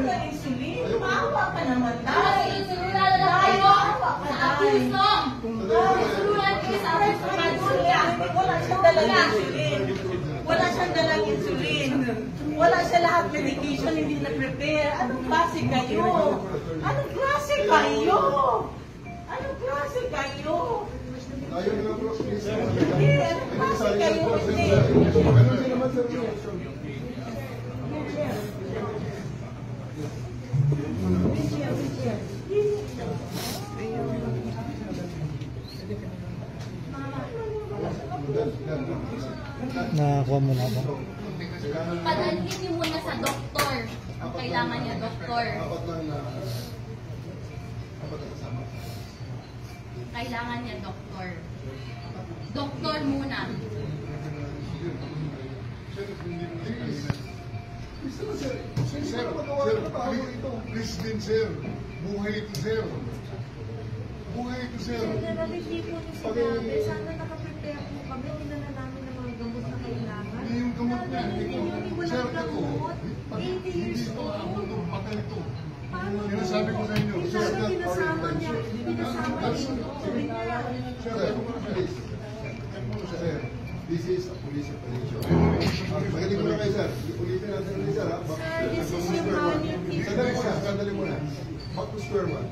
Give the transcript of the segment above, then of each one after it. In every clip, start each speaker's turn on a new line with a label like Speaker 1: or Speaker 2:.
Speaker 1: ng insulin. Maawa ka naman, Day.
Speaker 2: Sinulunan na kayo sa abuso. Sinulunan kayo sa abuso.
Speaker 1: Wala siyang dalang insulin. Wala siyang dalang insulin. Wala siya lahat medication, hindi na-prepare. Anong klase kayo? Anong klase kayo? Anong klase kayo?
Speaker 3: Ayun nga bro, please.
Speaker 1: Hindi, anong klase kayo? Hindi.
Speaker 4: Nakakuha mo na ba?
Speaker 2: Padalhin niyo muna sa doktor. Ang kailangan niya, doktor. Kailangan niya, doktor. Doktor muna.
Speaker 3: Sir, please din sir. Buhay ito sir. Buhay ito sir.
Speaker 5: General, hindi po niyo sinabi. Sana nakaprepare po kami. Hinala namin ng mga gamot na kailangan.
Speaker 3: Hindi yung gamot na.
Speaker 5: Hindi walang gamot. 80 years old.
Speaker 3: Patay ito.
Speaker 5: Paano po?
Speaker 3: Sinasabi ko sa inyo. Sir,
Speaker 5: Paano pinasama niya? Pinasama niya yung doktor niya.
Speaker 3: Sir, this is a police operation. Magaling mo na kayo, sir. Ulitin natin ulit, sir.
Speaker 5: This is humanity.
Speaker 3: Sandali muna. Back to square one.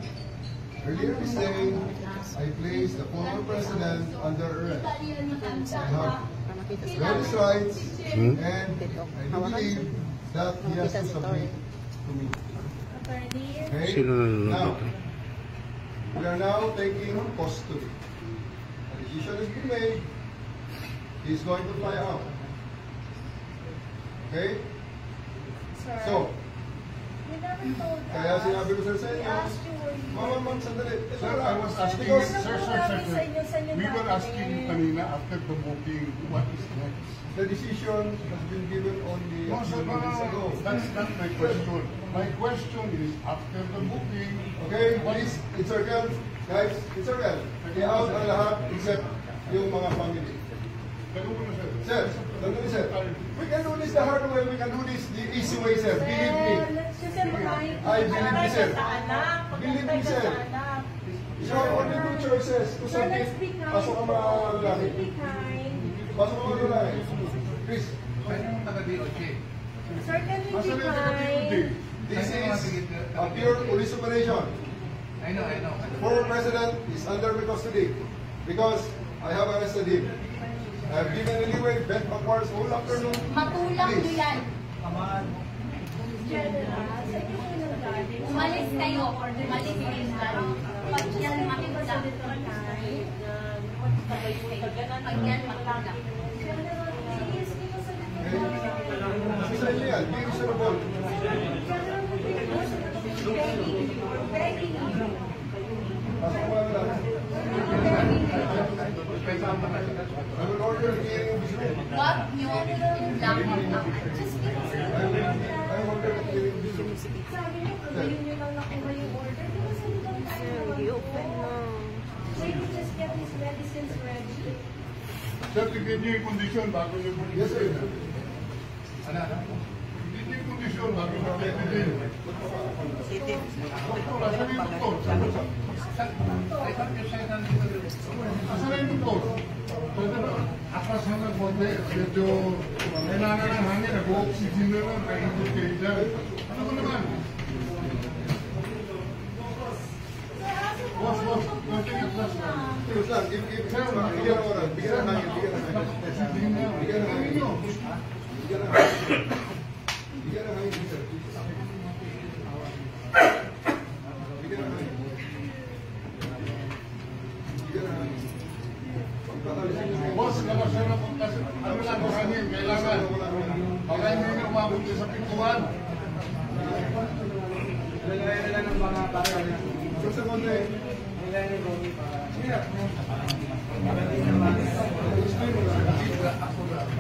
Speaker 3: Earlier this day, I placed the former president under arrest. I have various rights, and I do believe that he has to submit to me. Okay? Now, we are now taking custody. A decision has been made. He's going to fly out. Okay?
Speaker 5: Sir,
Speaker 3: So,
Speaker 5: you never told us.
Speaker 3: kaya sinabi ko sir sa
Speaker 5: We
Speaker 3: inyo,
Speaker 5: asked you where you
Speaker 3: ma'am, sandali.
Speaker 6: Sir, I was asking
Speaker 3: Because-
Speaker 6: you, sir, we were asking you kanina after the booking, what is next?
Speaker 3: The decision has been given only a
Speaker 6: No,
Speaker 3: few
Speaker 6: sir,
Speaker 3: minutes ago.
Speaker 6: that's not my question. My question is, after the booking,
Speaker 3: Okay, please, encircle. Guys, encircle. I-out ang lahat except yung mga family.
Speaker 6: ganun ko na, sir.
Speaker 3: Sir, sandali sir. We can do this the hard way, we can do this the easy way, sir. Believe me.
Speaker 5: Let's just remind
Speaker 3: I believe me, sir.
Speaker 1: Sa anak.
Speaker 3: Believe me,
Speaker 1: Magantay ka
Speaker 3: sir.
Speaker 1: sa anak.
Speaker 3: So, only two choices. To
Speaker 5: Sir,
Speaker 3: submit,
Speaker 5: let's be kind.
Speaker 3: pasok ang mga lalaki.
Speaker 5: Let's be kind.
Speaker 3: Pasok ang mga lalaki. Chris,
Speaker 5: Sir, can we
Speaker 6: Asa
Speaker 5: be
Speaker 6: na yung taga-DOJ?
Speaker 5: kind?
Speaker 3: this is a pure police operation.
Speaker 7: I know.
Speaker 3: Former president is under my custody because I have arrested him. I have given a leeway, bent backwards all afternoon.
Speaker 2: Makulang nyo
Speaker 3: Please.
Speaker 2: yan.
Speaker 5: General, sa inyo po nang galing.
Speaker 2: Umalis kayo. Umalis kayo dyan. Pag yan makita. Pag yan makita.
Speaker 5: General, please, give us a little more.
Speaker 3: Sa inyo yan, be reasonable.
Speaker 5: General, we're begging you.
Speaker 3: Pasok ang mga lalaki. I will order a hearing of this room.
Speaker 2: Wag nyo lang. Just give us a
Speaker 3: I will order a hearing of this room.
Speaker 5: Sabi niyo, kung ngayon nyo lang nakuha yung order, di ba sa little time naman? So you can just get these medicines ready.
Speaker 6: Sir, tignan niyo yung kondisyon bago niyo po.
Speaker 3: Yes, sir.
Speaker 6: Tignan niyo yung kondisyon bago niyo po. Doktor, asan yung doktor? Asan yung doktor? Akas na ng konti, medyo kailangan ng hangin, nag-oxygen na lang, kahit kayo dyan. Ano ba naman? Boss, nothing at last.
Speaker 3: Please lang, bigyan ng oras. Bigyan ng hangin, bigyan ng hangin. Bigyan ng hangin. Bigyan ng hangin. Bigyan ng hangin, sir. Bigyan ng hangin. Bigyan ng hangin. Pagpapalisin niyo.
Speaker 6: Boss, labas na lang kung kasi ano lang ang hangin, kailangan. Baka hindi na umabot sa pintuan.
Speaker 8: Lagay na lang ng mga bata niya.
Speaker 3: So, sa konti.
Speaker 8: Lagay na yung para
Speaker 3: Explain mo lang.